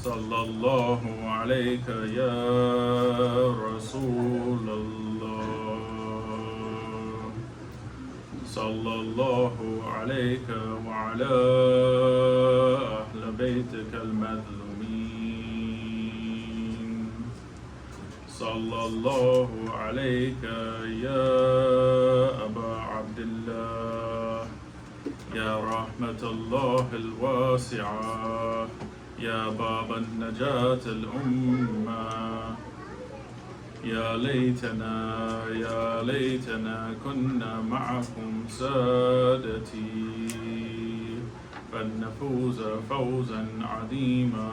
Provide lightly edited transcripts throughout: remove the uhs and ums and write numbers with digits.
sallallahu aleyke ya Resulallah. Sallallahu aleyke ve ala ahli beytikel medlumin. Sallallahu aleyke ya Eba Abdillah. Ya rahmetallahil vasi'a. Ya baban necatil ummah. يا ليتنا كنا معكم سادتي فلنفوز فوزا عظيما.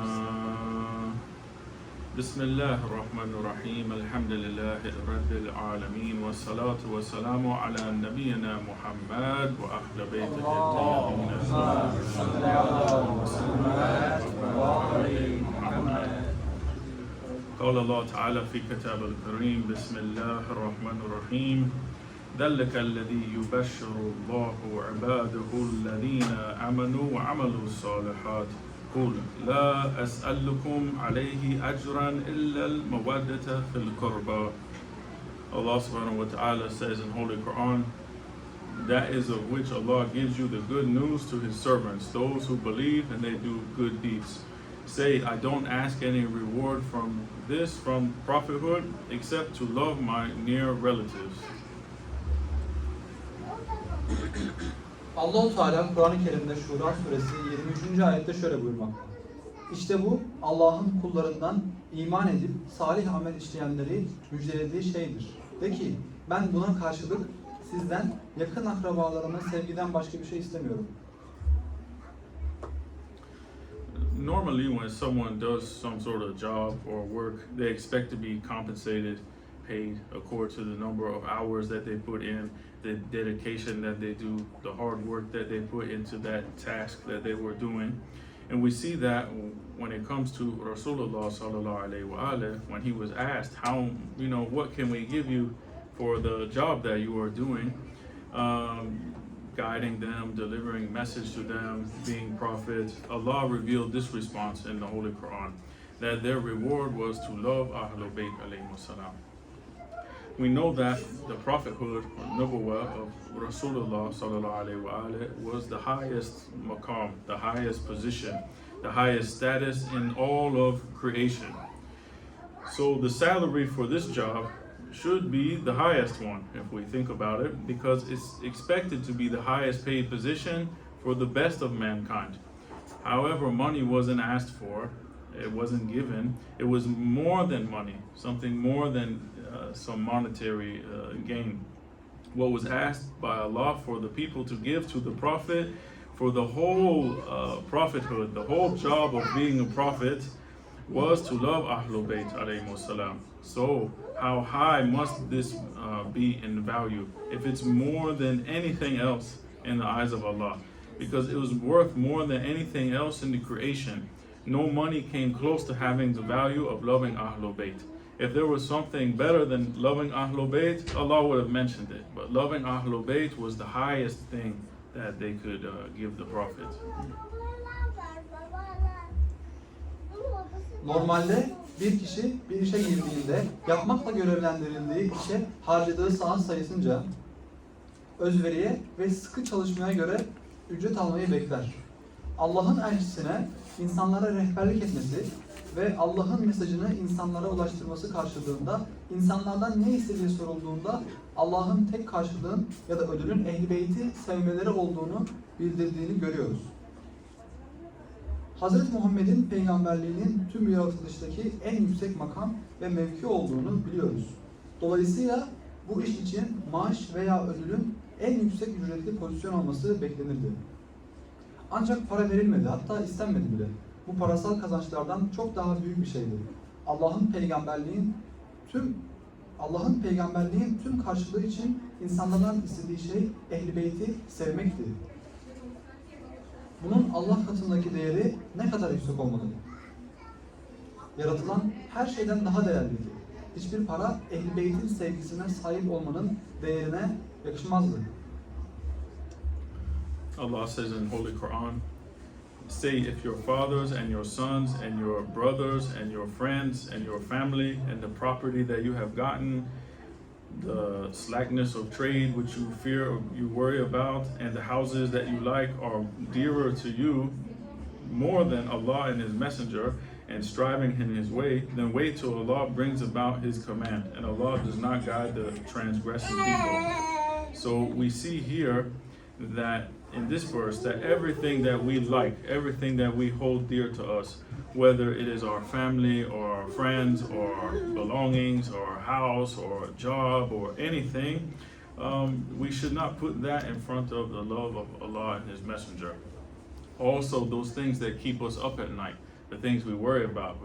بسم الله الرحمن الرحيم. الحمد لله رب العالمين والصلاة والسلام على نبينا محمد وأهل بيته الطيبين الطاهرين. قال الله تعالى في كتاب الكريم بسم الله الرحمن الرحيم. ذلك الذي يبشر الله عباده الذين آمنوا وعملوا الصالحات قل لا أسألكم عليه أجرا إلا المودة في القربى. Allah subhanahu wa ta'ala says in Holy Quran, that is of which Allah gives you the good news to His servants, those who believe and they do good deeds. Say, I don't ask any reward from this, from prophethood, except to love my near relatives. Allah-u Teala Kur'an-ı Kerim'de Şura suresi 23. ayette şöyle buyurmakta. İşte bu Allah'ın kullarından iman edip salih amel işleyenleri müjdelediği şeydir. De ki ben buna karşılık sizden yakın akrabalarıma sevgiden başka bir şey istemiyorum. Normally when someone does some sort of job or work, they expect to be compensated, paid according to the number of hours that they put in, the dedication that they do, the hard work that they put into that task that they were doing. And we see that when it comes to Rasulullah sallallahu alaihi wasallam, when he was asked, how, what can we give you for the job that you are doing? Guiding them, delivering message to them, being prophets. Allah revealed this response in the Holy Quran, that their reward was to love Ahlul Bayt alayhi salam. We know that the prophethood or nubuwwah of Rasulullah sallallahu alayhi wa alayhi was the highest maqam, the highest position, the highest status in all of creation. So the salary for this job should be the highest one if we think about it, because it's expected to be the highest paid position for the best of mankind. However, money wasn't asked for, it wasn't given, it was more than money, something more than some monetary gain. What was asked by Allah for the people to give to the Prophet, for the whole prophethood, the whole job of being a prophet, was to love Ahlul Bayt alayhi salam. So how high must this be in value if it's more than anything else in the eyes of Allah? Because it was worth more than anything else in the creation. No money came close to having the value of loving Ahlul Bayt. If there was something better than loving Ahlul Bayt, Allah would have mentioned it. But loving Ahlul Bayt was the highest thing that they could give the Prophet. Normalde bir kişi bir işe girdiğinde yapmakla görevlendirildiği işe harcadığı saat sayısınca özveriye ve sıkı çalışmaya göre ücret almayı bekler. Allah'ın elçisine insanlara rehberlik etmesi ve Allah'ın mesajını insanlara ulaştırması karşılığında insanlardan ne istediği sorulduğunda Allah'ın tek karşılığın ya da ödülün Ehl-i Beyt'i sevmeleri olduğunu bildirdiğini görüyoruz. Hazreti Muhammed'in peygamberliğinin tüm yaratılıştaki en yüksek makam ve mevki olduğunu biliyoruz. Dolayısıyla bu iş için maaş veya ödülün en yüksek ücretli pozisyon olması beklenirdi. Ancak para verilmedi, hatta istenmedi bile. Bu parasal kazançlardan çok daha büyük bir şeydi. Allah'ın peygamberliğin tüm karşılığı için insanlardan istediği şey Ehl-i Beyt'i sevmekti. Bunun Allah katındaki değeri ne kadar yüksek olmalı? Yaratılan her şeyden daha değerliydi. Hiçbir para Ehl-i Beyt'in sevgisine sahip olmanın değerine yakışmazdı. Allah says in Holy Quran, say if your fathers and your sons and your brothers and your friends and your family and the property that you have gotten, the slackness of trade which you fear or you worry about, and the houses that you like are dearer to you more than Allah and His Messenger, and striving in His way, then wait till Allah brings about His command, and Allah does not guide the transgressing people. So we see here that in this verse that everything that we like, everything that we hold dear to us, whether it is our family or our friends or our belongings or our house or a job or anything, we should not put that in front of the love of Allah and His Messenger. Also, those things that keep us up at night, the things we worry about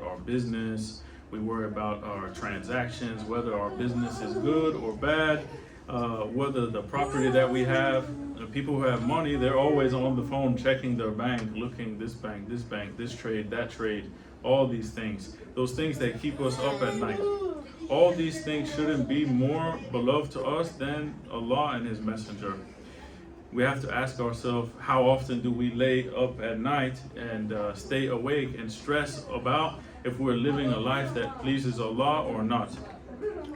our business, we worry about our transactions, whether our business is good or bad, whether the property that we have. The people who have money, they're always on the phone checking their bank, looking this bank, this trade, that trade, all these things. Those things that keep us up at night. All these things shouldn't be more beloved to us than Allah and His Messenger. We have to ask ourselves, how often do we lay up at night and stay awake and stress about if we're living a life that pleases Allah or not?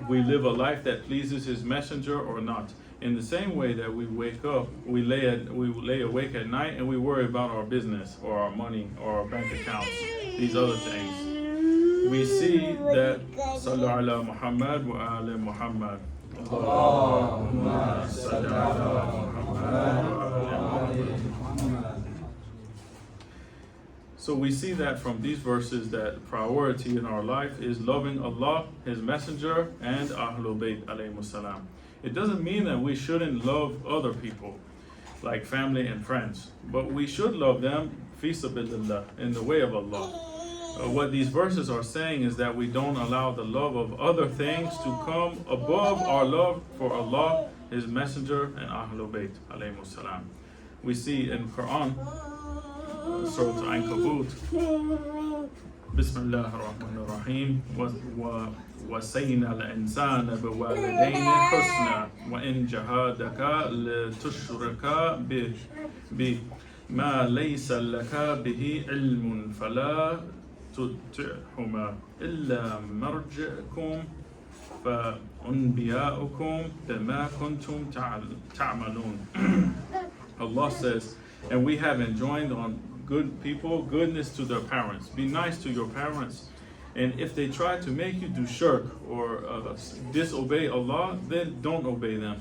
We live a life that pleases His Messenger or not? In the same way that we wake up, we lay awake at night and we worry about our business or our money or our bank accounts, these other things. We see that Sallu ala Muhammad wa ala Muhammad. Allahumma salli ala Muhammad wa ala Muhammad. So we see that from these verses that priority in our life is loving Allah, His Messenger, and Ahlul Bayt alayhimus salam. It doesn't mean that we shouldn't love other people, like family and friends, but we should love them fi sabilillah, in the way of Allah. What these verses are saying is that we don't allow the love of other things to come above our love for Allah, His Messenger, and Ahlul Bayt alayhimus salam. We see in Quran, Surah Al-Ankabut, Bismillah ar-Rahman ar-Rahim, وَسَيْنَا الْإِنسَانَ بِوَالِدَيْنِ حُسْنًا وَإِنْ جَهَادَكَ لِتُشْرِكَ بِي مَا لَيْسَ لَكَ بِهِ عِلْمٌ فَلَا تُطِعْهُمَا إِلَّا مَرْجِعُكُمْ فَأُنْبِيَاؤُكُمْ بِمَا كُنْتُمْ تَعْمَلُونَ. Allah says, and we have enjoined on good people goodness to their parents. Be nice to your parents. And if they try to make you do shirk or disobey Allah, then don't obey them,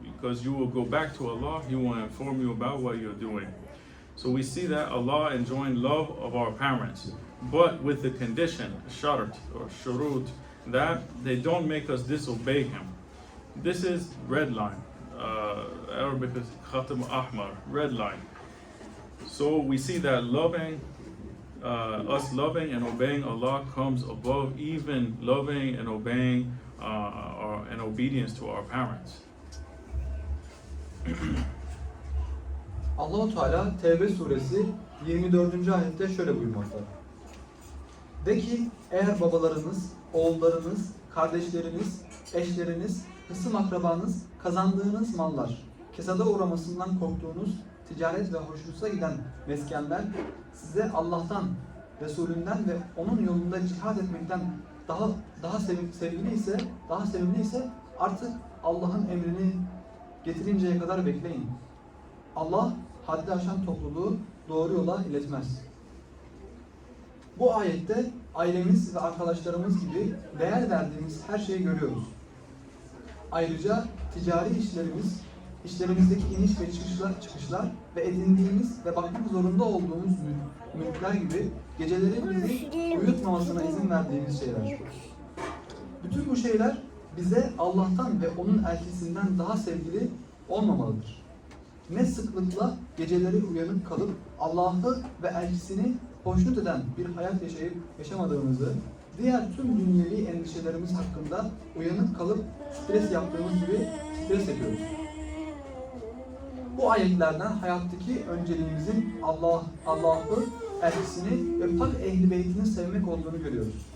because you will go back to Allah. He will inform you about what you're doing. So we see that Allah enjoined love of our parents, but with the condition, shart or shurut, that they don't make us disobey Him. This is red line. Arabic is khatam ahmar, red line. So we see that us loving and obeying Allah comes above even loving and obeying and obedience to our parents. Allah-u Teala Tevbe suresi 24. ayette şöyle buyurmakta. De ki, eğer babalarınız, oğullarınız, kardeşleriniz, eşleriniz, hısım akrabanız, kazandığınız mallar, kesada uğramasından korktuğunuz ticaret ve hoşunuza giden meskenler size Allah'tan, Resulünden ve onun yolunda cihad etmekten daha sevimli ise artık Allah'ın emrini getirinceye kadar bekleyin. Allah haddi aşan topluluğu doğru yola iletmez. Bu ayette ailemiz ve arkadaşlarımız gibi değer verdiğimiz her şeyi görüyoruz. Ayrıca ticari işlerimizdeki iniş ve çıkışlar ve edindiğimiz ve bakmak zorunda olduğumuz mülkler gibi geceleri bizi uyutmamasına izin verdiğimiz şeyler. Bütün bu şeyler bize Allah'tan ve onun elçisinden daha sevgili olmamalıdır. Ne sıklıkla geceleri uyanık kalıp Allah'ı ve elçisini hoşnut eden bir hayat yaşamadığımızı, diğer tüm dünyevi endişelerimiz hakkında uyanık kalıp stres yaptığımız gibi stres yapıyoruz. Bu ayetlerden hayattaki önceliğimizin Allah'ı, elçisini ve pak ehli beytini sevmek olduğunu görüyoruz.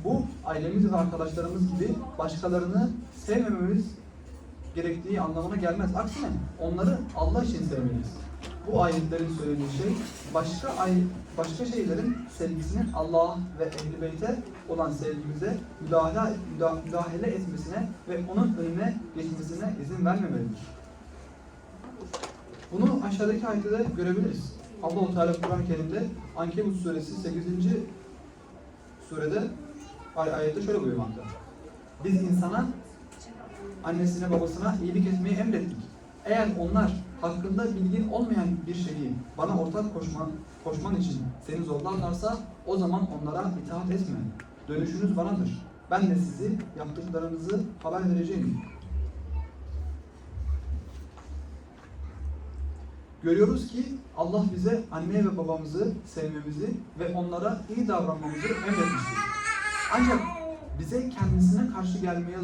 Bu ailemiz ve arkadaşlarımız gibi başkalarını sevmememiz gerektiği anlamına gelmez. Aksine onları Allah için sevmeliyiz. bu ayetlerin söylediği şey başka şeylerin sevgisinin Allah ve Ehli Beyt'e olan sevgimize müdahale etmesine ve onun önüne geçmesine izin vermemelidir. Bunu aşağıdaki ayette de görebiliriz. Allah-u Teala Kur'an-ı Kerim'de Ankebut suresi 8. surede ayette şöyle buyurmakta. Biz insana, annesine babasına iyilik etmeyi emrettik. Eğer onlar hakkında bilgin olmayan bir şeyi bana ortak koşman için seni zorlarlarsa o zaman onlara itaat etme. Dönüşünüz banadır. Ben de sizi yaptıklarınızı haber vereceğim. Görüyoruz ki Allah bize anne ve babamızı sevmemizi ve onlara iyi davranmamızı emretmiştir. Ancak bize kendisine karşı gelmeye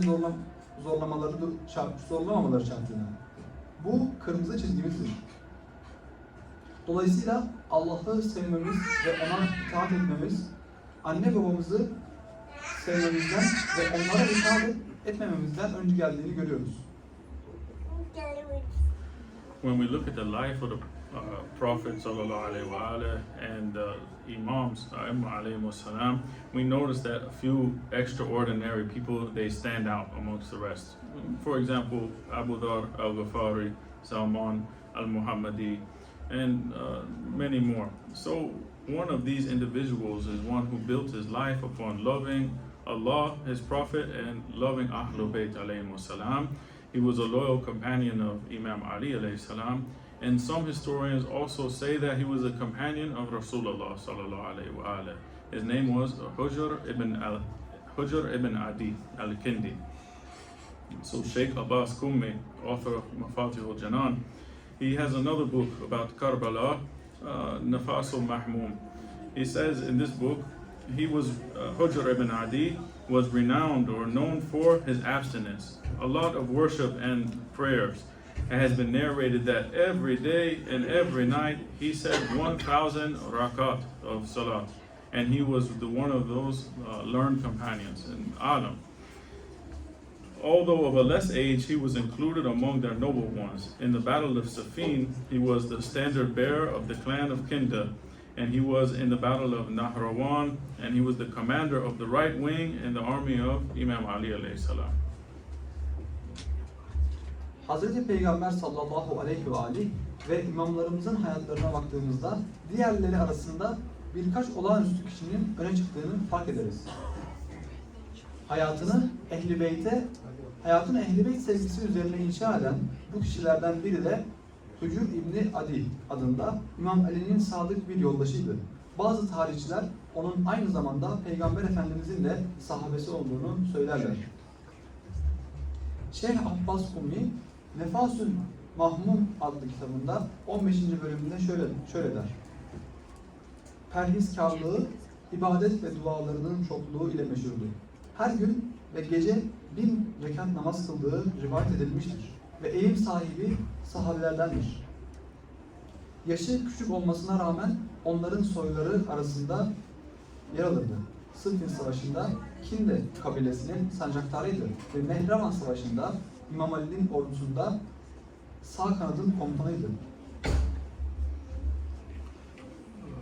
zorlamamaları şartıyla. Bu kırmızı çizgimizdir. Dolayısıyla Allah'ı sevmemiz ve ona itaat etmemiz, anne babamızı sevmemizden ve onlara itaat etmememizden önce geldiğini görüyoruz. When we look at the life of the Prophet sallallahu alaihi wasallam and the Imams alayhi salam, we notice that a few extraordinary people, they stand out amongst the rest. For example, Abu Dhar al-Ghafari, Salman al-Muhammadi, and many more. So one of these individuals is one who built his life upon loving Allah, His Prophet, and loving Ahlul Bayt alayhi salam. He was a loyal companion of Imam Ali alayhi salam, and some historians also say that he was a companion of Rasulullah sallallahu alayhi wa alayhi. His name was Hujr ibn Adi al-Kindi. So Sheikh Abbas Kummi, author of Mafatih al-Janan, he has another book about Karbala, Nafas al-Mahmum. He says in this book, Hujr ibn Adi was renowned or known for his abstinence, a lot of worship and prayers. It has been narrated that every day and every night he said 1,000 rakat of salat, and he was one of those learned companions in Adam. Although of a less age, he was included among their noble ones. In the Battle of Safin, he was the standard bearer of the clan of Kinda, and he was in the Battle of Nahrawan, and he was the commander of the right wing in the army of Imam Ali alayhi salam. Hazreti Peygamber sallallahu aleyhi ve aleyh ve imamlarımızın hayatlarına baktığımızda diğerleri arasında birkaç olağanüstü kişinin öne çıktığını fark ederiz. Hayatını Ehli Beyt sevgisi üzerine inşa eden bu kişilerden biri de Hujr İbni Adi adında İmam Ali'nin sadık bir yoldaşıydı. Bazı tarihçiler onun aynı zamanda Peygamber Efendimizin de sahabesi olduğunu söylerler. Şeyh Abbas Kummi, Nefasül Mahmum adlı kitabında 15. bölümünde şöyle der. Perhizkarlığı, ibadet ve dualarının çokluğu ile meşhurdu. Her gün ve gece 1000 rekat namaz kıldığı rivayet edilmiştir ve eğim sahibi sahabelerdendir. Yaşı küçük olmasına rağmen onların soyları arasında yer alırdı. Sıffin Savaşı'nda Kinde kabilesinin sancaktarıydı ve Mehraman Savaşı'nda İmam Ali'nin ordusunda sağ kanadın komutanıydı.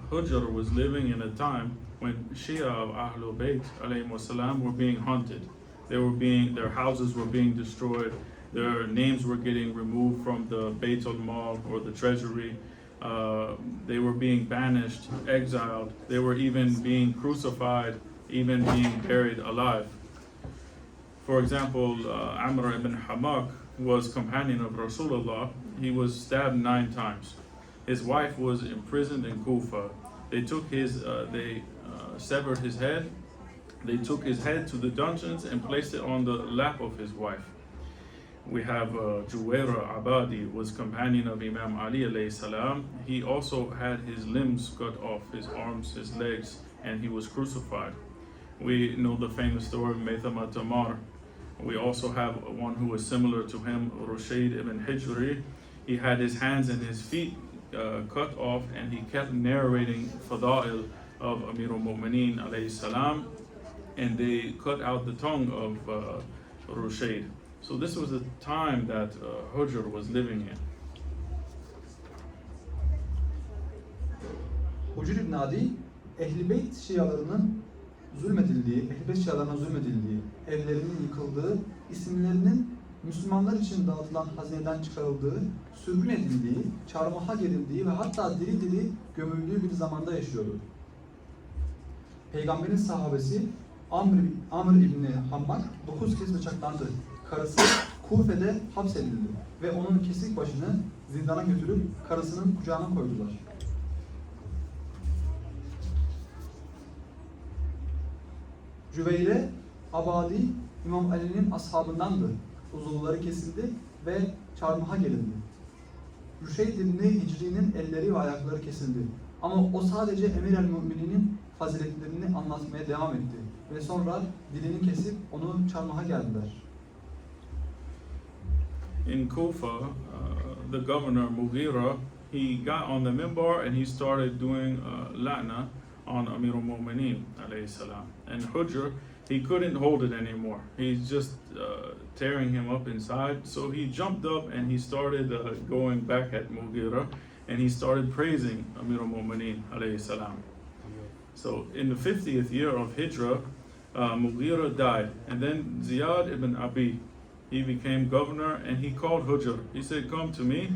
Hujr was living in a time when Shia of Ahlul Bayt alayhi salam were being hunted. Their houses were being destroyed. Their names were getting removed from the Bayt al-Mal or the treasury. They were being banished, exiled. They were even being crucified, even being buried alive. For example, Amr ibn Hamak was companion of Rasulullah. He was stabbed 9 times. His wife was imprisoned in Kufa. They severed his head. They took his head to the dungeons and placed it on the lap of his wife. We have Juwaira Abadi was companion of Imam Ali alayhi salam. He also had his limbs cut off, his arms, his legs, and he was crucified. We know the famous story of Maythama Tamar. We also have one who was similar to him, Rushayd ibn Hijri. He had his hands and his feet cut off, and he kept narrating Fada'il of Amir al-Mu'mineen alayhi salam, and they cut out the tongue of Rushayd. So this was the time that Hujr was living in. Hucr ibn Adi, Ehli Beyt Şialarının zulmedildiği, Ehli Beyt Şialarına zulmedildiği, evlerinin yıkıldığı, isimlerinin Müslümanlar için dağıtılan hazineden çıkarıldığı, sürgün edildiği, çarmıha gerildiği ve hatta diri diri gömüldüğü bir zamanda yaşıyordu. Peygamberin sahabesi Amr İbni Hammar 9 kez bıçaklandı. Karısı Kufe'de hapsedildi ve onun kesik başını zindana götürüp karısının kucağına koydular. Cüveyre Abadi İmam Ali'nin ashabındandı. Uzuvları kesildi ve çarmıha gerildi. Rüşeyd İbni Hicri'nin elleri ve ayakları kesildi. Ama o sadece Emir el-Mümininin faziletlerini anlatmaya devam etti. Ve sonra dilini kesip onu çarmıha geldiler. In Kufa, the governor Mughira, he got on the minbar and he started doing la'na on Amir al-Mu'minin alayhi salam. And Hujr, he couldn't hold it anymore. He's just tearing him up inside. So he jumped up and he started going back at Mughira and he started praising Amir al-Mu'minin alayhi salam. So in the 50th year of Hijrah, Mughira died, and then Ziyad ibn Abi, he became governor, and he called Hujr. He said, "Come to me."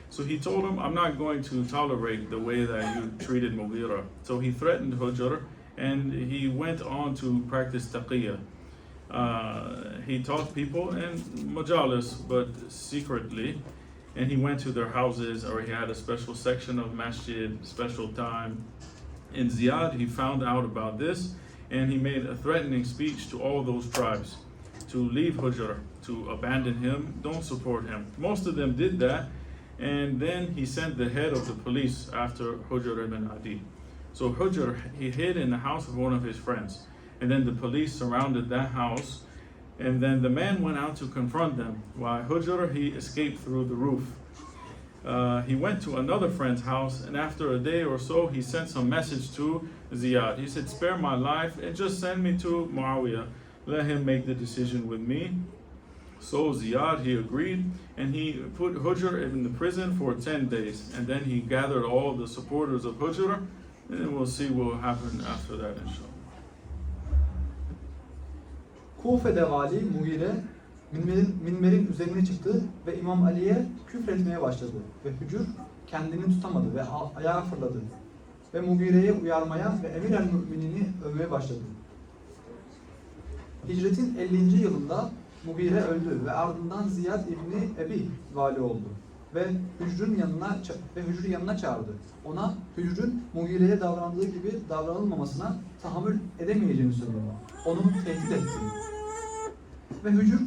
So he told him, "I'm not going to tolerate the way that you treated Mughira." So he threatened Hujr, and he went on to practice taqiyya. He taught people in majalis, but secretly, and he went to their houses, or he had a special section of masjid, special time. And Ziyad, he found out about this, and he made a threatening speech to all those tribes to leave Hujr, to abandon him, don't support him. Most of them did that, and then he sent the head of the police after Hujr ibn Adi. So Hujr, he hid in the house of one of his friends, and then the police surrounded that house, and then the man went out to confront them, while Hujr, he escaped through the roof. He went to another friend's house, and after a day or so, he sent some message to Ziyad. He said, "Spare my life and just send me to Muawiyah. Let him make the decision with me." So Ziyad, he agreed, and he put Hujr in the prison for 10 days. And then he gathered all the supporters of Hujr, and then we'll see what will happen after that, inshallah. Kufe'de vali Mughire minberin üzerine çıktı ve İmam Ali'ye küfretmeye başladı. Ve Hucr kendini tutamadı ve ayağa fırladı. Ve Mughire'yi uyarmaya ve Emir el-Müminini övmeye başladı. Hicretin 50. yılında Mughire öldü ve ardından Ziyad İbni Ebi vali oldu. Ve Hucr'ün yanına çağırdı. Ona Hucr'ün Mughire'ye davrandığı gibi davranılmamasına tahammül edemeyeceğini söyledi. Onu tehdit etti. Ve Hucr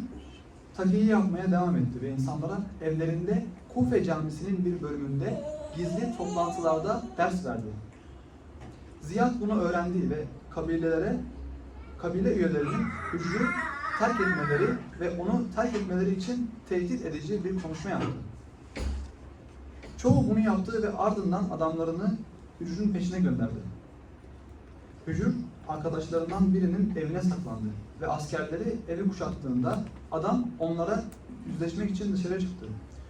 takiyi yapmaya devam etti ve insanlara evlerinde Kufe camisinin bir bölümünde gizli toplantılarda ders verdi. Ziyad bunu öğrendi ve kabile üyelerinin Hucr'ü terk etmeleri ve onu terk etmeleri için tehdit edici bir konuşma yaptı. Çoğu bunu yaptı ve ardından adamlarını Hucr'ün peşine gönderdi. Hucr arkadaşlarından birinin evine saklandı ve askerleri evi kuşattığında adam onlara yüzleşmek için dışarı çıktı.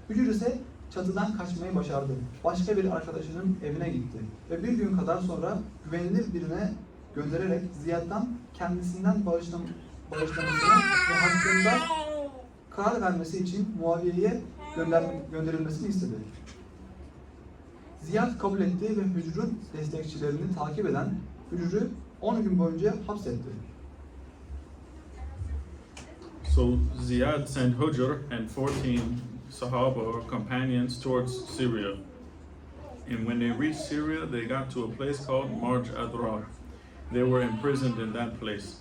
Hucr ise çatıdan kaçmayı başardı. Başka bir arkadaşının evine gitti ve bir gün kadar sonra güvenilir birine göndererek Ziyad'dan kendisinden bağışlamasını ve hakkında karar vermesi için Muaviye'ye gönderilmesini istedi. Ziyad kabul etti ve Hucr'ün destekçilerini takip eden Hucr'ü 10 gün boyunca hapsetti. So Ziyad sent Hujr and 14 Sahaba or companions towards Syria. And when they reached Syria, they got to a place called Marj Adrar. They were imprisoned in that place.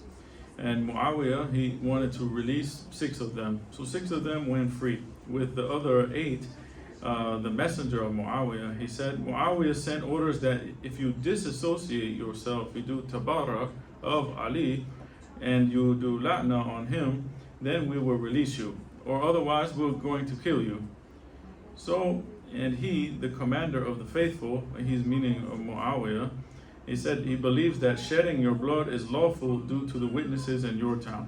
And Muawiyah, he wanted to release 6 of them. So 6 of them went free. With the other 8, the messenger of Muawiyah, he said, Muawiyah sent orders that if you disassociate yourself, you do tabara of Ali, and you do la'na on him, then we will release you, or otherwise we're going to kill you. So, and he, the commander of the faithful, he's meaning of Muawiyah, he said he believes that shedding your blood is lawful due to the witnesses in your town.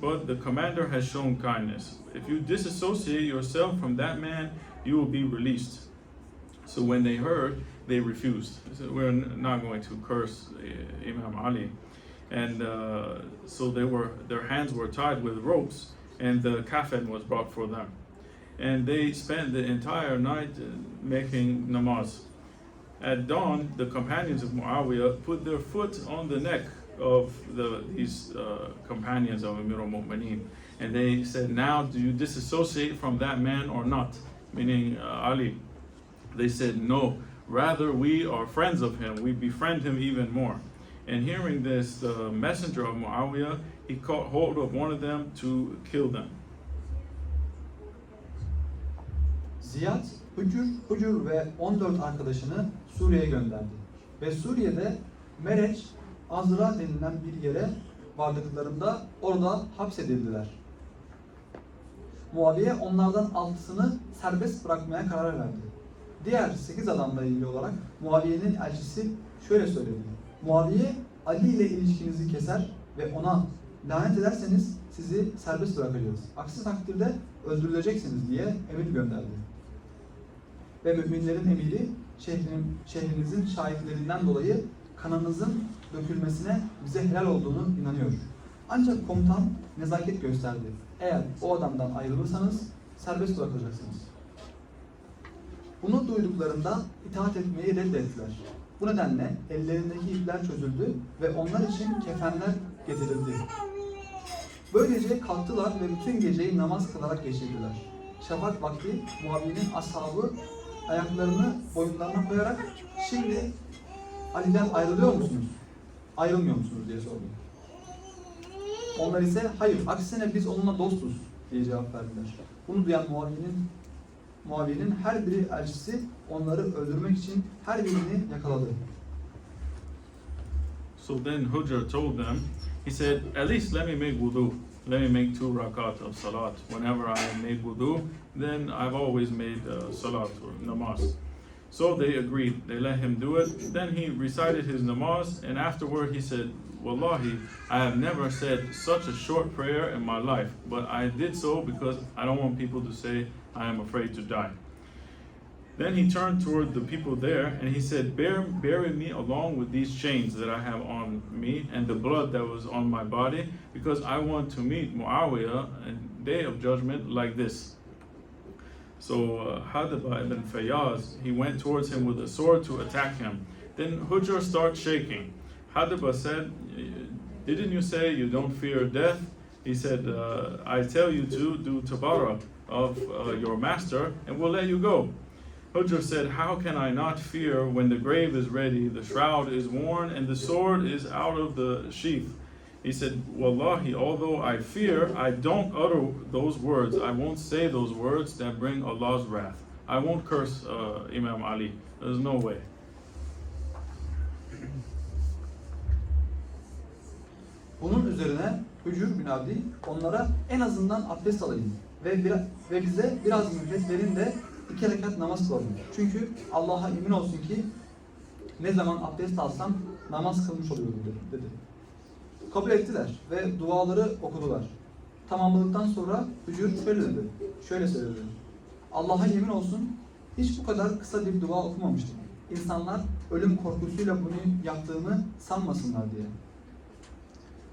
But the commander has shown kindness. If you disassociate yourself from that man, you will be released. So when they heard they refused. They said, we're not going to curse Imam Ali. And so their hands were tied with ropes, and the kafan was brought for them. And they spent the entire night making namaz. At dawn, the companions of Muawiyah put their foot on the neck of these companions of Amir al-Mu'mineen. And they said, now do you disassociate from that man or not? Meaning Ali. They said, no, rather we are friends of him. We befriend him even more. And hearing this, the messenger of Muawiyah, he caught hold of one of them to kill them. Ziyad, Hucr ve 14 arkadaşını Suriye'ye gönderdi. Ve Suriye'de Mereç, Azra denilen bir yere vardıklarında orada hapsedildiler. Muaviye onlardan 6'sını serbest bırakmaya karar verdi. Diğer 8 adamla ilgili olarak Muaviye'nin elçisi şöyle söyledi. Muaviye, Ali ile ilişkinizi keser ve ona lanet ederseniz sizi serbest bırakacağız. Aksi takdirde öldürüleceksiniz diye emir gönderdi. Ve müminlerin emiri şehrinizin şahitlerinden dolayı kanınızın dökülmesine bize helal olduğunu inanıyor. Ancak komutan nezaket gösterdi. Eğer o adamdan ayrılırsanız serbest bırakacaksınız. Bunu duyduklarında itaat etmeyi reddettiler. Bu nedenle ellerindeki ipler çözüldü ve onlar için kefenler getirildi. Böylece kalktılar ve bütün geceyi namaz kılarak geçirdiler. Şafak vakti Muaviye'nin ashabı ayaklarını boyunlarına koyarak şimdi Ali'den ayrılıyor musunuz? Ayrılmıyor musunuz diye sordu. Onlar ise hayır, aksine biz onunla dostuz diye cevap verdiler. Bunu duyan Muaviye'nin her biri elçisi onları öldürmek için her birini yakaladı. So then Hujr told them, he said, at least let me make wudu. Let me make 2 rakat of salat. Whenever I made wudu, then I've always made salat or namaz. So they agreed. They let him do it. Then he recited his namaz, and afterward he said, Wallahi, I have never said such a short prayer in my life, but I did so because I don't want people to say I am afraid to die. Then he turned toward the people there and he said, bury me along with these chains that I have on me and the blood that was on my body, because I want to meet Muawiyah in day of judgment like this. So Hadaba ibn Fayyaz, he went towards him with a sword to attack him. Then Hujr started shaking. Hadaba said, didn't you say you don't fear death? He said, I tell you to do tabara of your master and we'll let you go. Hujr said, how can I not fear when the grave is ready, the shroud is worn, and the sword is out of the sheath? He said, Wallahi, although I fear, I don't utter those words. I won't say those words that bring Allah's wrath. I won't curse Imam Ali. There's no way. Bunun üzerine Hücr bin Abdi onlara en azından abdest alayım ve bize biraz mühlet verin de 2 rekat namaz kılalım. Çünkü Allah'a emin olsun ki ne zaman abdest alsam namaz kılmış oluyorum dedi. Kabul ettiler ve duaları okudular. Tamamladıktan sonra Hücr şöyle söyledi. Allah'a yemin olsun hiç bu kadar kısa bir dua okumamıştım. İnsanlar ölüm korkusuyla bunu yaptığımı sanmasınlar diye.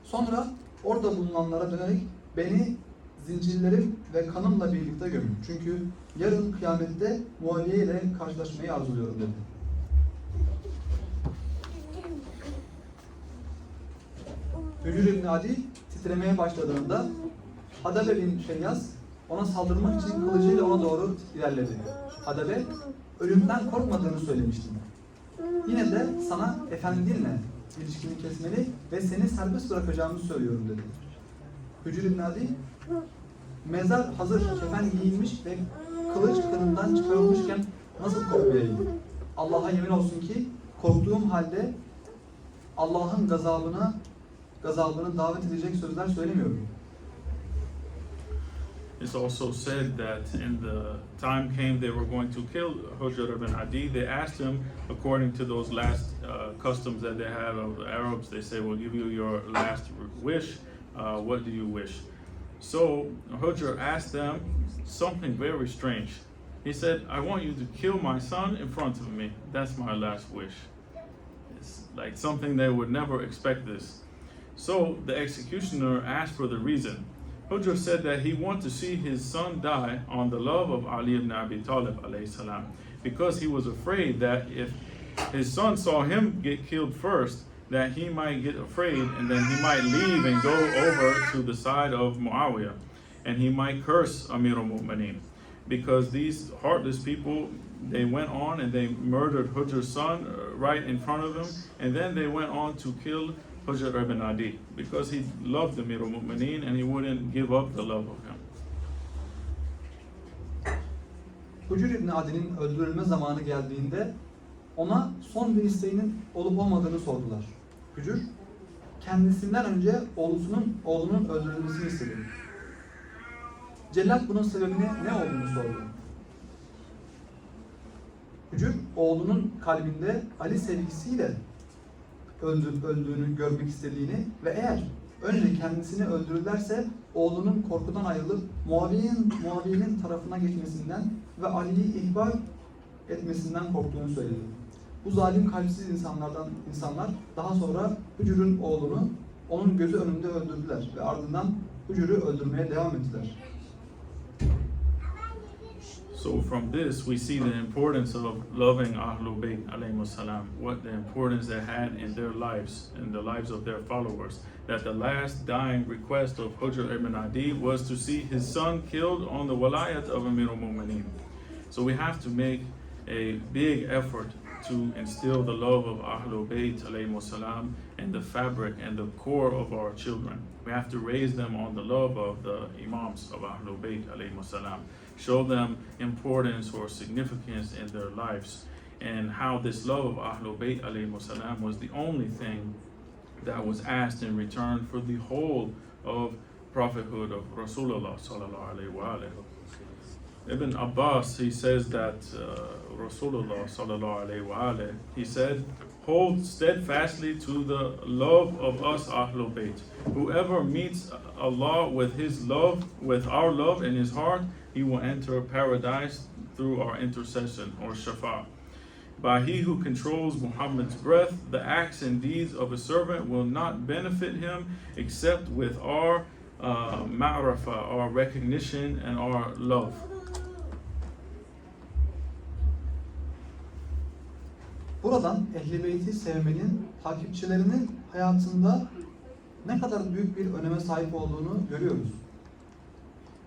Sonra orada bulunanlara dönerek beni zincirlerim ve kanımla birlikte gömün. Çünkü yarın kıyamette Muaviye ile karşılaşmayı arzuluyorum dedi. Hücr ibn Adi titremeye başladığında Adem bin Şeyyaz ona saldırmak için kılıcıyla ona doğru ilerledi. Adem, ölümden korkmadığını söylemiştim. Yine de sana efendinle ilişkini kesmeli ve seni serbest bırakacağımı söylüyorum dedi. Hücr ibn Adi, mezar hazır, kefen giyilmiş ve kılıç kınından çıkarılmışken nasıl korkmayayım? Allah'a yemin olsun ki korktuğum halde Allah'ın gazabını davet edecek sözler söylemiyorum. It's also said that in the time came they were going to kill Hujr ibn Adi. They asked him, according to those last customs that they had of the Arabs, they say, we'll give you your last wish. What do you wish? So Hujr asked them something very strange. He said, I want you to kill my son in front of me. That's my last wish. It's like something they would never expect this. So the executioner asked for the reason. Hujr said that he wanted to see his son die on the love of Ali ibn Abi Talib alayhi salam, because he was afraid that if his son saw him get killed first, that he might get afraid and then he might leave and go over to the side of Muawiyah, and he might curse Amir al-Mu'mineen. Because these heartless people, they went on and they murdered Hujr's son right in front of him, and then they went on to kill Hujr ibn Adi because he loved Amir al-Mu'mineen and he wouldn't give up the love of him. Hucr ibn Adi'nin öldürülme zamanı geldiğinde ona son bir isteğinin olup olmadığını sordular. Hucr, kendisinden önce oğlunun öldürülmesini istedi. Cellat bunun sebebini ne olduğunu sordu. Hucr, oğlunun kalbinde Ali sevgisiyle öldüğünü görmek istediğini ve eğer önce kendisini öldürürlerse oğlunun korkudan ayrılıp Muaviye'nin tarafına geçmesinden ve Ali'yi ihbar etmesinden korktuğunu söyledi. Bu zalim kalpsiz insanlar daha sonra Hucr'un oğlunu onun gözü önünde öldürdüler ve ardından Hucr'u öldürmeye devam ettiler. So from this, we see the importance of loving Ahlul Bayt alayhimus salam, what the importance they had in their lives, in the lives of their followers. That the last dying request of Hujr ibn Adi was to see his son killed on the walayat of Amir al-Mu'mineen. So we have to make a big effort to instill the love of Ahlul Bayt alayhimus salam in the fabric and the core of our children. We have to raise them on the love of the Imams of Ahlul Bayt alayhimus salam. Show them importance or significance in their lives, and how this love of Ahlul Bayt alayhimus salam was the only thing that was asked in return for the whole of prophethood of Rasulullah sallallahu alayhi wa alayhi. Ibn Abbas, he says that Rasulullah sallallahu alayhi wa alayhi, he said, hold steadfastly to the love of us Ahlul Bayt. Whoever meets Allah with his love, with our love in his heart, he will enter paradise through our intercession or shafa. By he who controls Muhammad's breath, the acts and deeds of a servant will not benefit him except with our ma'rafa, our recognition and our love. Buradan Ehl-i Beyt'i sevmenin takipçilerinin hayatında ne kadar büyük bir öneme sahip olduğunu görüyoruz.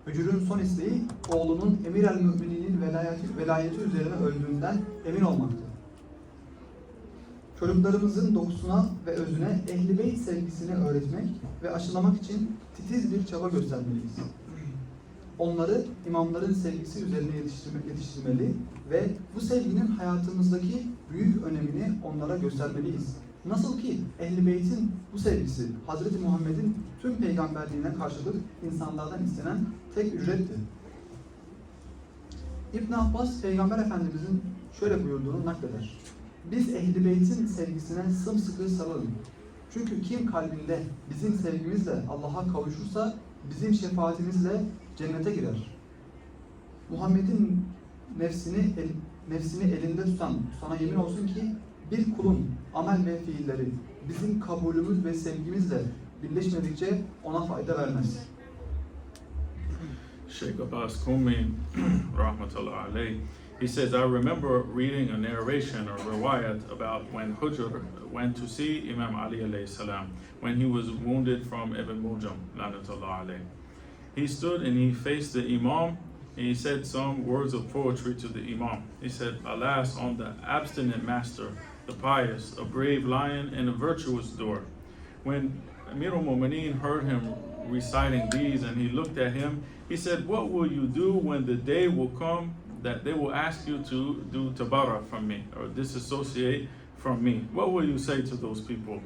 Hucr'un son isteği oğlunun Emir el-Mü'mininin velayeti üzerine öldüğünden emin olmaktı. Çocuklarımızın dokusuna ve özüne Ehl-i Beyt sevgisini öğretmek ve aşılamak için titiz bir çaba göstermeliyiz. Onları imamların sevgisi üzerine yetiştirmeli ve bu sevginin hayatımızdaki büyük önemini onlara göstermeliyiz. Nasıl ki Ehl-i Beyt'in bu sevgisi Hz. Muhammed'in tüm peygamberliğine karşılık insanlardan istenen tek ücretti. İbn Abbas Peygamber Efendimizin şöyle buyurduğunu nakleder. Biz Ehl-i Beyt'in sevgisine sımsıkı sarılın. Çünkü kim kalbinde bizim sevgimizle Allah'a kavuşursa bizim şefaatimizle cennete girer. Muhammed'in nefsini elinde tutan sana yemin olsun ki bir kulun amel ve fiilleri bizim kabulümüz ve sevgimizle birleşmedikçe ona fayda vermez. Sheikh Abbas Qumi, rahmatullah alayh, he says, I remember reading a narration or riwayat about when Hujr went to see Imam Ali alayhi salam, when he was wounded from Ibn Mujam, lanatullah alayh. He stood and he faced the Imam and he said some words of poetry to the Imam. He said, alas, on the abstinent master, the pious, a brave lion and a virtuous door. When Amir al-Mu'mineen heard him reciting these and he looked at him, he said, what will you do when the day will come that they will ask you to do tabara from me or disassociate from me? What will you say to those people?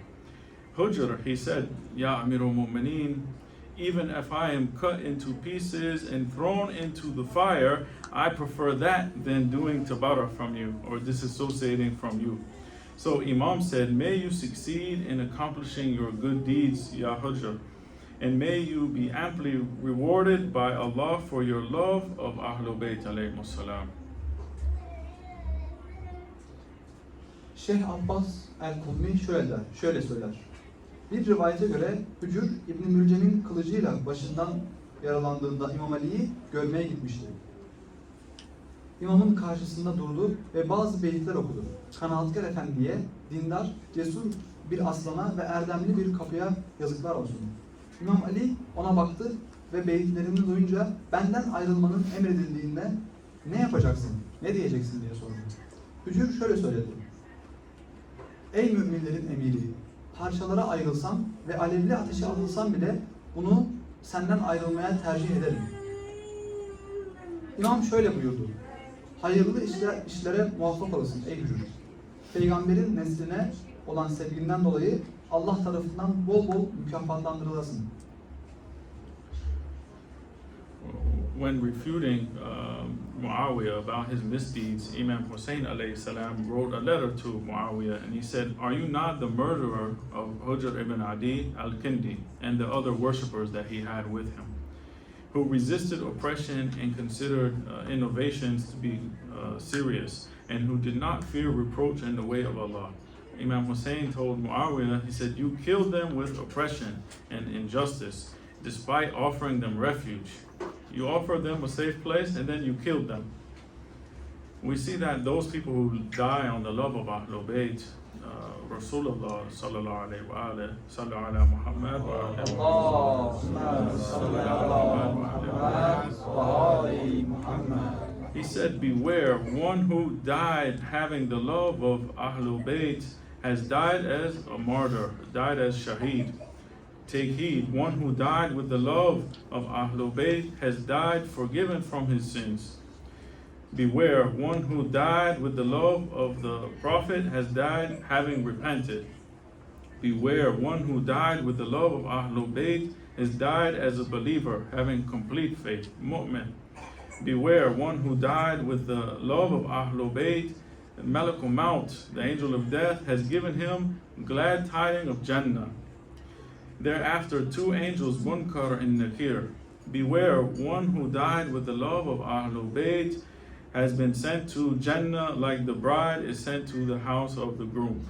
Hujr, he said, Ya Amir al-Mu'mineen, even if I am cut into pieces and thrown into the fire, I prefer that than doing tabara from you or disassociating from you. So Imam said, may you succeed in accomplishing your good deeds, Ya Hujr. and may you be amply rewarded by Allah for your love of Ahlul Bayt alayhimus salam. Şeyh Abbas el-Kummi şöyle söyler. Bir rivayete göre Hucr İbn Mülcem'in kılıcıyla başından yaralandığında İmam Ali'yi görmeye gitmişti. İmamın karşısında durdu ve bazı beyitler okudu. Kanaatkar efendiye, dindar, cesur bir aslana ve erdemli bir kapıya yazıklar olsun. İmam Ali ona baktı ve beyitlerini duyunca benden ayrılmanın emredildiğinde ne yapacaksın, ne diyeceksin diye sordu. Hucr şöyle söyledi. Ey müminlerin emiri, parçalara ayrılsam ve alevli ateşe atılsam bile bunu senden ayrılmaya tercih ederim. İmam şöyle buyurdu. Hayırlı işlere muvaffak olasın ey Hucr. Peygamberin nesline olan sevginden dolayı Allah tarafından bol bol mükafatlandırılasın. When refuting Muawiyah about his misdeeds, Imam Hussein alayhi salam wrote a letter to Muawiyah and he said, "Are you not the murderer of Hujr ibn Adi al-Kindi and the other worshippers that he had with him, who resisted oppression and considered innovations to be serious, and who did not fear reproach in the way of Allah?" Imam Hussein told Muawiyah, he said, "You killed them with oppression and injustice, despite offering them refuge. You offered them a safe place and then you killed them." We see that those people who die on the love of Ahlul Bayt, Rasulullah sallallahu alayhi wa alayhi, sallallahu ala Muhammad wa He said, beware, one who died having the love of Ahlul Bayt has died as a martyr, died as shaheed. Take heed, one who died with the love of Ahlul Bayt has died forgiven from his sins. Beware, one who died with the love of the Prophet has died having repented. Beware, one who died with the love of Ahlul Bayt has died as a believer, having complete faith, mu'min. Beware, one who died with the love of Ahlul Bayt, Malakul Maut, the angel of death, has given him glad tidings of Jannah. Thereafter, two angels, Munkar and Nakir. Beware, one who died with the love of Ahlul Bayt has been sent to Jannah like the bride is sent to the house of the groom.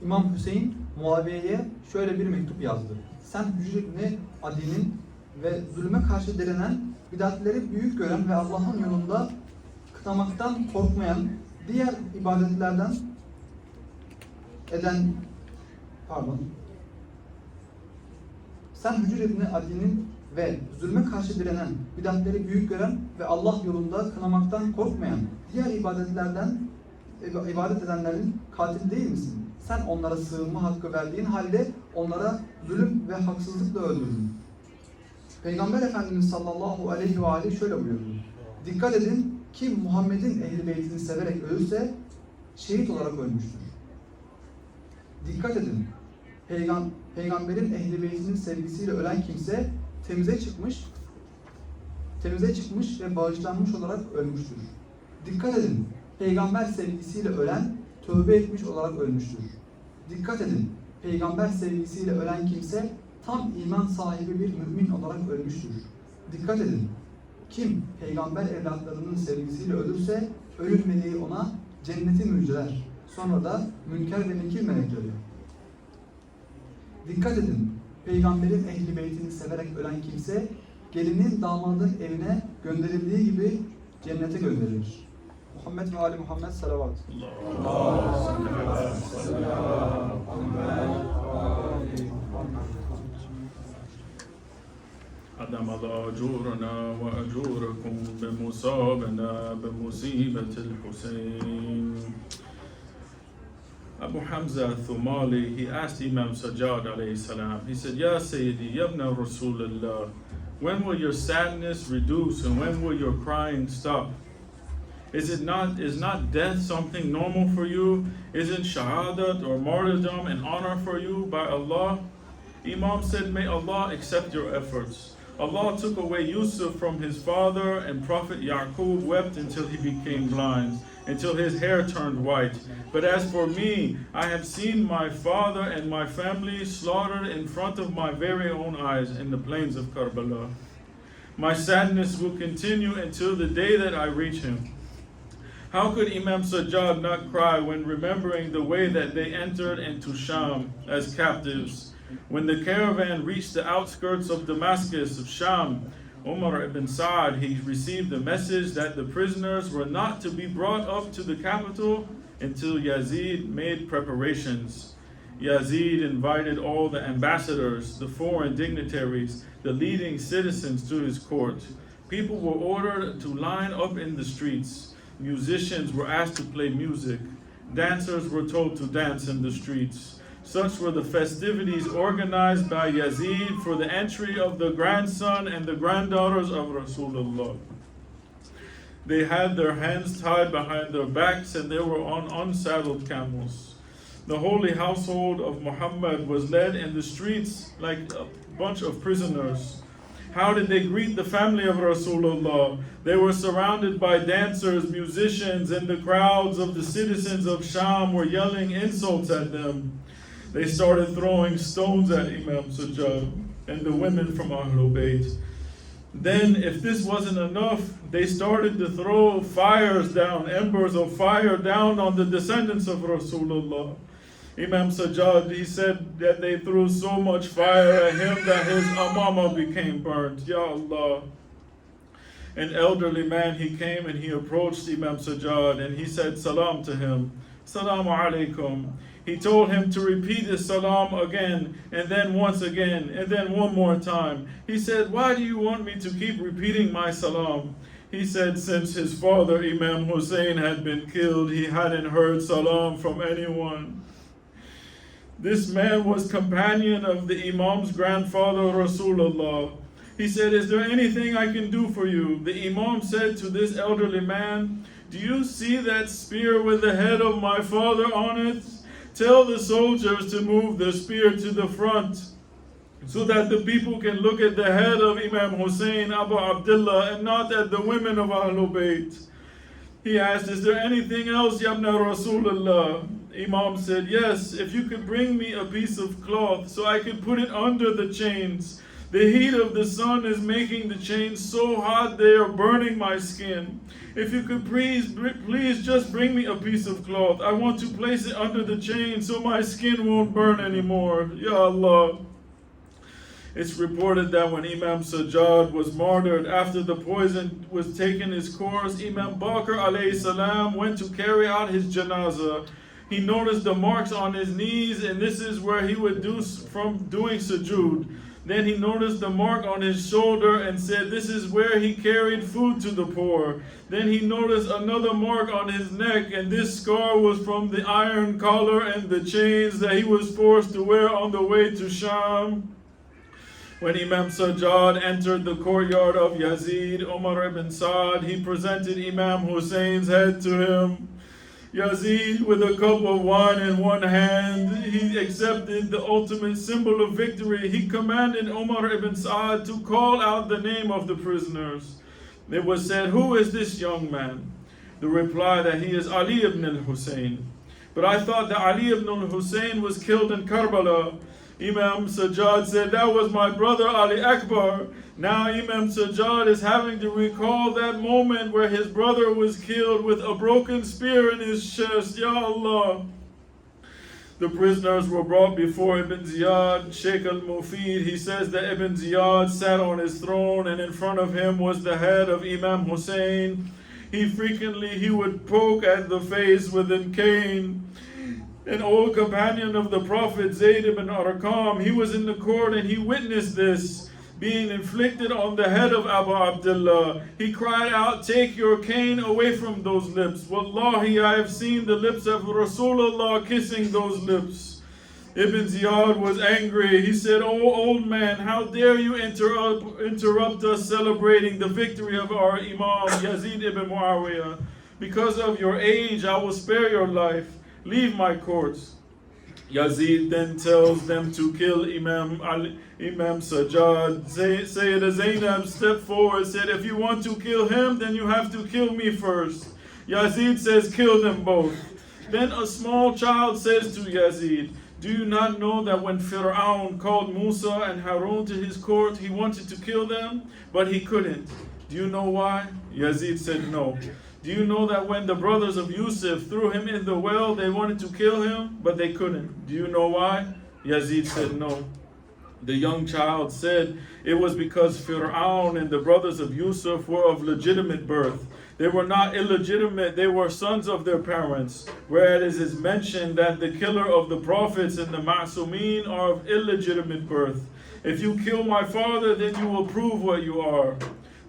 İmam Hüseyin Muaviye'ye şöyle bir mektup yazdı. Sen Hucr ibn Adi'nin ve zulme karşı direnen, bidatleri büyük gören ve Allah'ın yolunda kınamaktan korkmayan, diğer ibadetlerden Sen Hucr ibn Adi'nin ve zulme karşı direnen, bidatleri büyük gören ve Allah yolunda kınamaktan korkmayan, diğer ibadet edenlerin katili değil misin? Sen onlara sığınma hakkı verdiğin halde onlara zulüm ve haksızlıkla öldürdün. Peygamber Efendimiz sallallahu aleyhi ve aleyhi şöyle buyurdu. Dikkat edin, kim Muhammed'in Ehli Beytini severek ölürse şehit olarak ölmüştür. Dikkat edin, Peygamberin Ehli Beytinin sevgisiyle ölen kimse temize çıkmış ve bağışlanmış olarak ölmüştür. Dikkat edin, Peygamber sevgisiyle ölen tövbe etmiş olarak ölmüştür. Dikkat edin, Peygamber sevgisiyle ölen kimse tam iman sahibi bir mümin olarak ölmüştür. Dikkat edin, kim Peygamber evlatlarının sevgisiyle ölürse ölüm meleği ona cenneti müjdeler. Sonra da münker ve nekir melekleri. Dikkat edin, Peygamberin Ehli Beytini severek ölen kimse gelinin damadın evine gönderildiği gibi cennete gönderilir. Muhammed ve Ali Muhammed salavat. Adem Allah ajurana ve ajurakum bi musabana bi musibatil Husayn. Abu Hamza Thumali, he asked Imam Sajjad alayhi salam, he said, Ya Sayyidi, Yabna Rasulullah, when will your sadness reduce and when will your crying stop? Is not death something normal for you? Isn't shahadat or martyrdom an honor for you by Allah? Imam said, may Allah accept your efforts. Allah took away Yusuf from his father and Prophet Yaqub wept until he became blind. until his hair turned white. But as for me, I have seen my father and my family slaughtered in front of my very own eyes in the plains of Karbala. My sadness will continue until the day that I reach him. How could Imam Sajjad not cry when remembering the way that they entered into Sham as captives? When the caravan reached the outskirts of Damascus of Sham, Umar ibn Sa'd, he received a message that the prisoners were not to be brought up to the capital until Yazid made preparations. Yazid invited all the ambassadors, the foreign dignitaries, the leading citizens to his court. People were ordered to line up in the streets. Musicians were asked to play music. Dancers were told to dance in the streets. Such were the festivities organized by Yazid for the entry of the grandson and the granddaughters of Rasulullah. They had their hands tied behind their backs and they were on unsaddled camels. The holy household of Muhammad was led in the streets like a bunch of prisoners. How did they greet the family of Rasulullah? They were surrounded by dancers, musicians, and the crowds of the citizens of Sham were yelling insults at them. They started throwing stones at Imam Sajjad and the women from Ahlul Bayt. Then, if this wasn't enough, they started to throw fires down, embers of fire down on the descendants of Rasulullah. Imam Sajjad, he said that they threw so much fire at him that his amama became burnt. Ya Allah. An elderly man, he came and he approached Imam Sajjad and he said salam to him. Salamu alaikum. He told him to repeat his salam again, and then once again, and then one more time. He said, why do you want me to keep repeating my salam? He said, since his father, Imam Hussein, had been killed, he hadn't heard salam from anyone. This man was companion of the Imam's grandfather, Rasulullah. He said, is there anything I can do for you? The Imam said to this elderly man, do you see that spear with the head of my father on it? Tell the soldiers to move the spear to the front so that the people can look at the head of Imam Hussein, Abu Abdullah, and not at the women of Ahlul Bayt. He asked, is there anything else, Yabna Rasulullah? Imam said, yes, if you could bring me a piece of cloth so I could put it under the chains. The heat of the sun is making the chains so hot they are burning my skin. If you could please just bring me a piece of cloth. I want to place it under the chain so my skin won't burn anymore. Ya Allah. It's reported that when Imam Sajjad was martyred, after the poison was taken its course, Imam Bakr alayhi salam went to carry out his janazah. He noticed the marks on his knees, and this is where he would do from doing sujood. Then he noticed the mark on his shoulder and said, this is where he carried food to the poor. Then he noticed another mark on his neck, and this scar was from the iron collar and the chains that he was forced to wear on the way to Sham. When Imam Sajjad entered the courtyard of Yazid, Umar ibn Sa'd, he presented Imam Hussein's head to him. Yazid, with a cup of wine in one hand, he accepted the ultimate symbol of victory. He commanded Umar ibn Sa'd to call out the name of the prisoners. It was said, who is this young man? The reply that he is Ali ibn al-Hussein. But I thought that Ali ibn al-Hussein was killed in Karbala. Imam Sajjad said, that was my brother Ali Akbar. Now Imam Sajjad is having to recall that moment where his brother was killed with a broken spear in his chest. Ya Allah. The prisoners were brought before Ibn Ziyad, Sheikh al-Mufid. He says that Ibn Ziyad sat on his throne and in front of him was the head of Imam Hussein. He would poke at the face with a cane. An old companion of the Prophet, Zayd ibn Arqam, he was in the court and he witnessed this being inflicted on the head of Abu Abdullah. He cried out, take your cane away from those lips. Wallahi, I have seen the lips of Rasulullah kissing those lips. Ibn Ziyad was angry. He said, oh old man, how dare you interrupt us celebrating the victory of our Imam, Yazid ibn Muawiyah. Because of your age, I will spare your life. Leave my courts. Yazid then tells them to kill Imam Sajjad. Sayyidah Zainab stepped forward and said, if you want to kill him, then you have to kill me first. Yazid says, kill them both. Then a small child says to Yazid, do you not know that when Fir'aun called Musa and Harun to his court, he wanted to kill them, but he couldn't? Do you know why? Yazid said, no. Do you know that when the brothers of Yusuf threw him in the well, they wanted to kill him, but they couldn't? Do you know why? Yazid said, no. The young child said, it was because Fir'aun and the brothers of Yusuf were of legitimate birth. They were not illegitimate, they were sons of their parents. Whereas it is mentioned that the killer of the prophets and the Ma'sumin are of illegitimate birth. If you kill my father, then you will prove what you are.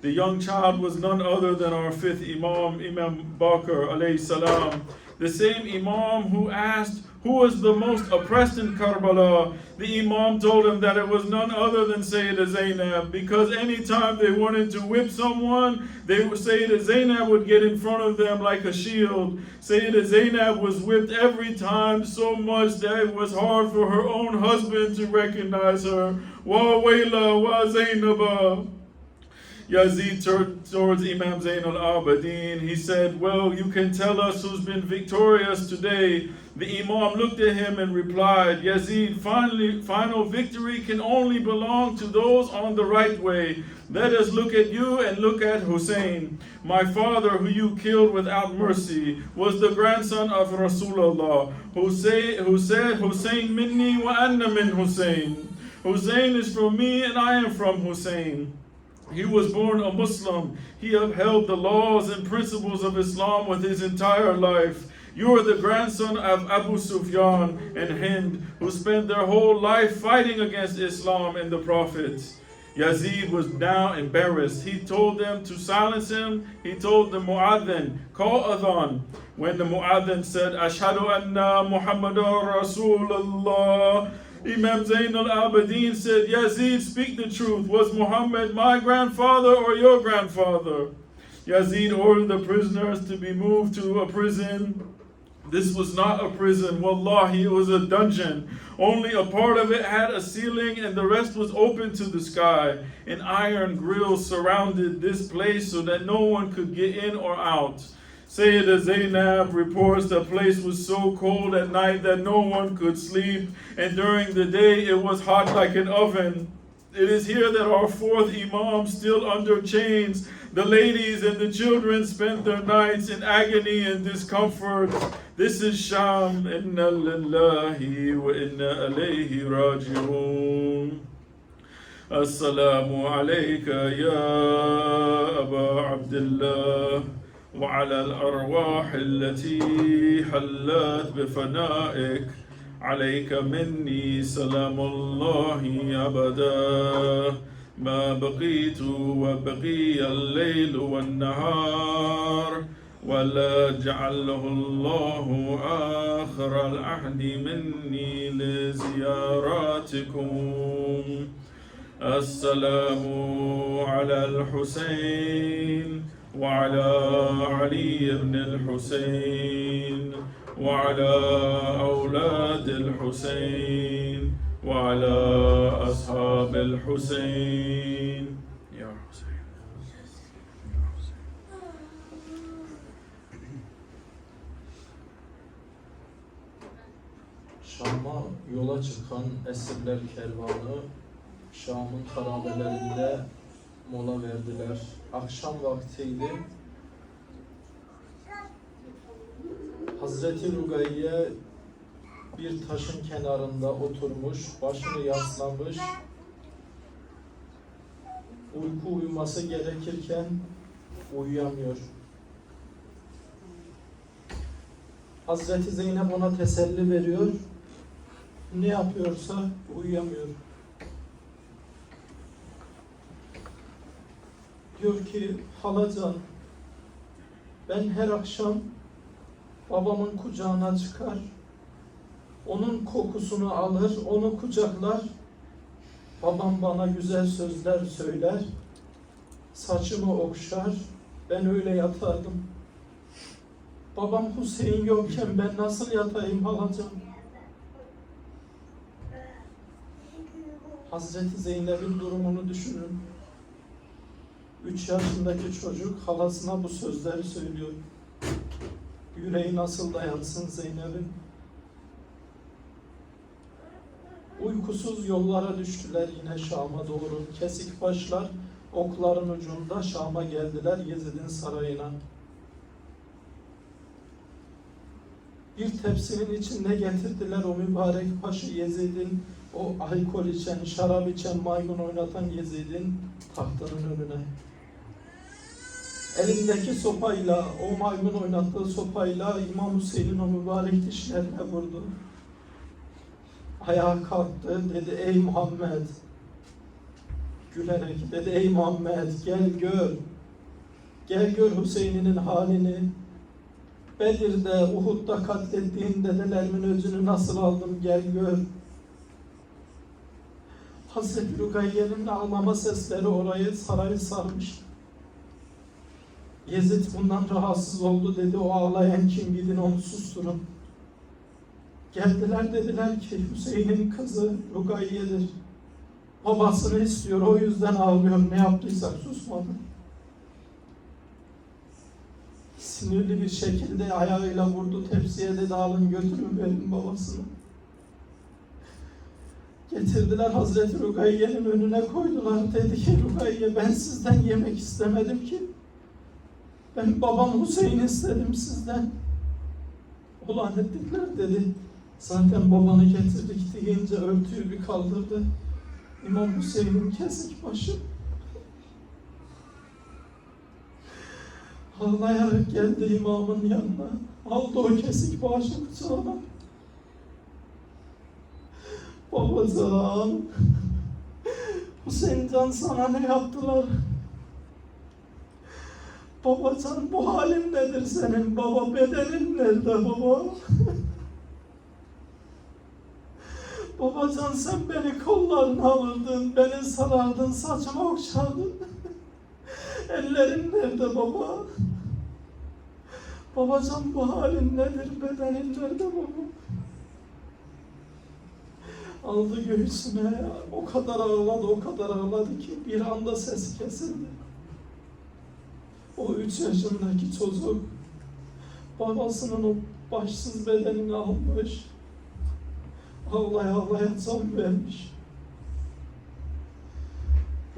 The young child was none other than our fifth Imam, Imam Bakr alayhi salam. The same Imam who asked who was the most oppressed in Karbala. The Imam told him that it was none other than Sayyidah Zainab, because anytime they wanted to whip someone, Sayyidah Zainab would get in front of them like a shield. Sayyidah Zainab was whipped every time, so much that it was hard for her own husband to recognize her. Wa wayla wa Zainaba. Yazid turned towards Imam Zain al-Abidin. He said, well, you can tell us who's been victorious today. The Imam looked at him and replied, Yazid, final victory can only belong to those on the right way. Let us look at you and look at Hussein. My father, who you killed without mercy, was the grandson of Rasulullah, who said, Hussein minni wa anna min Hussein. Hussein is from me and I am from Hussein. He was born a Muslim. He upheld the laws and principles of Islam with his entire life. You are the grandson of Abu Sufyan and Hind, who spent their whole life fighting against Islam and the prophets. Yazid was now embarrassed. He told them to silence him. He told the Mu'adhin, call Adhan. When the Mu'adhin said, Ashhadu anna Muhammadan Rasulullah, Imam Zain al-Abidin said, Yazid, speak the truth. Was Muhammad my grandfather or your grandfather? Yazid ordered the prisoners to be moved to a prison. This was not a prison. Wallahi, it was a dungeon. Only a part of it had a ceiling and the rest was open to the sky. An iron grill surrounded this place so that no one could get in or out. Sayyidah Zainab reports the place was so cold at night that no one could sleep, and during the day it was hot like an oven. It is here that our fourth Imam, still under chains, the ladies and the children spent their nights in agony and discomfort. This is Sham. Inna lillahi wa inna alayhi raji'un. Assalamu alayka ya Aba Abdullah. وعلى الأرواح التي حلت بفنائك عليك مني سلام الله أبدا ما بقيت وبقي الليل والنهار ولا جعله الله آخر العهد مني لزياراتكم. السلام على الحسين وعلى علي بن الحسين وعلى أولاد الحسين وعلى أصحاب الحسين. يا حسين. Şam'a yola çıkan esirler kervanı Şam'ın harabelerinde mola verdiler. Akşam vaktiydi. Hazreti Rugayye bir taşın kenarında oturmuş, başını yaslamış, uyuması gerekirken uyuyamıyor. Hazreti Zeynep ona teselli veriyor, ne yapıyorsa uyuyamıyor. Diyor ki, halacan, ben her akşam babamın kucağına çıkar, onun kokusunu alır, onu kucaklar, babam bana güzel sözler söyler, saçımı okşar, ben öyle yatardım. Babam Hüseyin yokken ben nasıl yatayım halacan? Hazreti Zeynep'in durumunu düşünün. 3 yaşındaki çocuk halasına bu sözleri söylüyor. Yüreği nasıl dayansın Zeynep'in? Uykusuz yollara düştüler yine Şam'a doğru. Kesik başlar okların ucunda Şam'a geldiler Yezid'in sarayına. Bir tepsinin içinde getirdiler o mübarek paşı Yezid'in, o alkol içen, şarap içen, maymun oynatan Yezid'in tahtının önüne. Elindeki sopayla, o maymun oynattığı sopayla İmam Hüseyin'in o mübarek dişlerine vurdu. Ayağa kalktı, dedi ey Muhammed, gülerek dedi ey Muhammed gel gör. Gel gör Hüseyin'in halini. Bedir'de, Uhud'da katlettiğin dedelerimin özünü nasıl aldım gel gör. Hazreti Rukayye'nin ağlama sesleri sarayı sarmış. Yezid bundan rahatsız oldu, dedi o ağlayan kim, gidin onu susturun. Geldiler, dediler ki Hüseyin'in kızı Rukayye'dir. Babasını istiyor, o yüzden ağlıyor, ne yaptıysak susmadı. Sinirli bir şekilde ayağıyla vurdu tepsiye, dedi alın götürün verin babasını. Getirdiler Hazreti Rukayye'nin önüne koydular. Dedi ki Rukayye ben sizden yemek istemedim ki. Ben babam Hüseyin istedim sizden. O lanetlikler dedi. Zaten babanı getirdik deyince örtüyü bir kaldırdı. İmam Hüseyin'in kesik başı. Ağlayarak geldi imamın yanına. Aldı o kesik başı kucağına. Babacan, Hüseyincan sana ne yaptılar? Babacan bu halin nedir senin baba? Bedenin nerede baba? Babacan sen beni kollarına alırdın, beni sarardın, saçımı okşardın. Ellerin nerede baba? Babacan bu halin nedir? Bedenin nerede baba? Aldı göğsüne, o kadar ağladı ki bir anda sesi kesildi. O 3 yaşındaki çocuk babasının o başsız bedenini almış, ağlaya ağlaya can vermiş.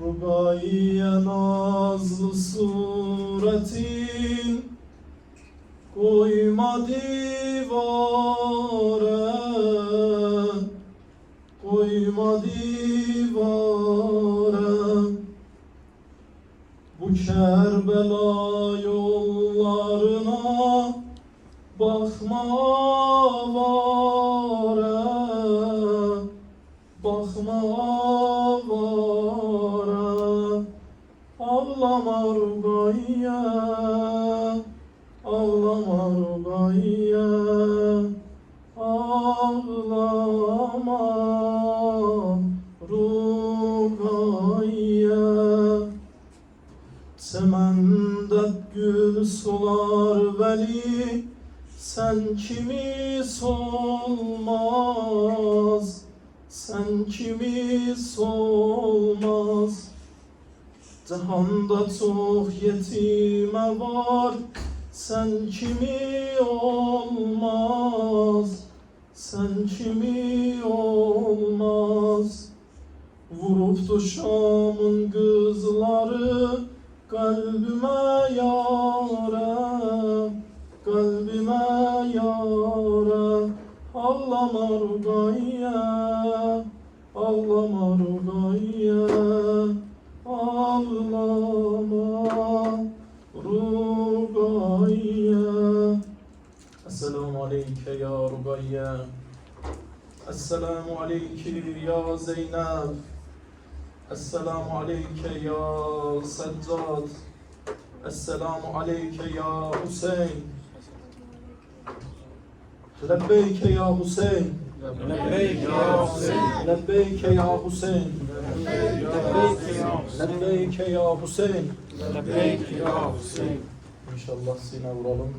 Rugaiye nazlı suretin koyma divare, koyma divare. Bu Kerbela yollarına bakma vare, bakma vare. Ağlama Rugaiye, ağlama Rugaiye, ağlama Rugaiye. Semende gül sular veli, sen kimi solmaz, sen kimi solmaz. Cihanda çok yetime var, sen kimi olmaz, sen kimi olmaz. Vuruptu Şam'ın kızları kalbime yâre, kalbime yâre. Ağlama Rugaiye, ağlama Rugaiye, ağlama Rugaiye. Esselamu aleyke ya Rugaiye. Esselamu aleyke ya Zeynep. Esselamu aleyke ya Seccad. Esselamu aleyke ya Hüseyin. Lebbeyke ya Hüseyin. Lebbeyk ya Hüseyin. Lebbeyke ya Hüseyin. Lebbeyke ya Hüseyin. Lebbeyk ya Hüseyin. İnşallah sine vuralım.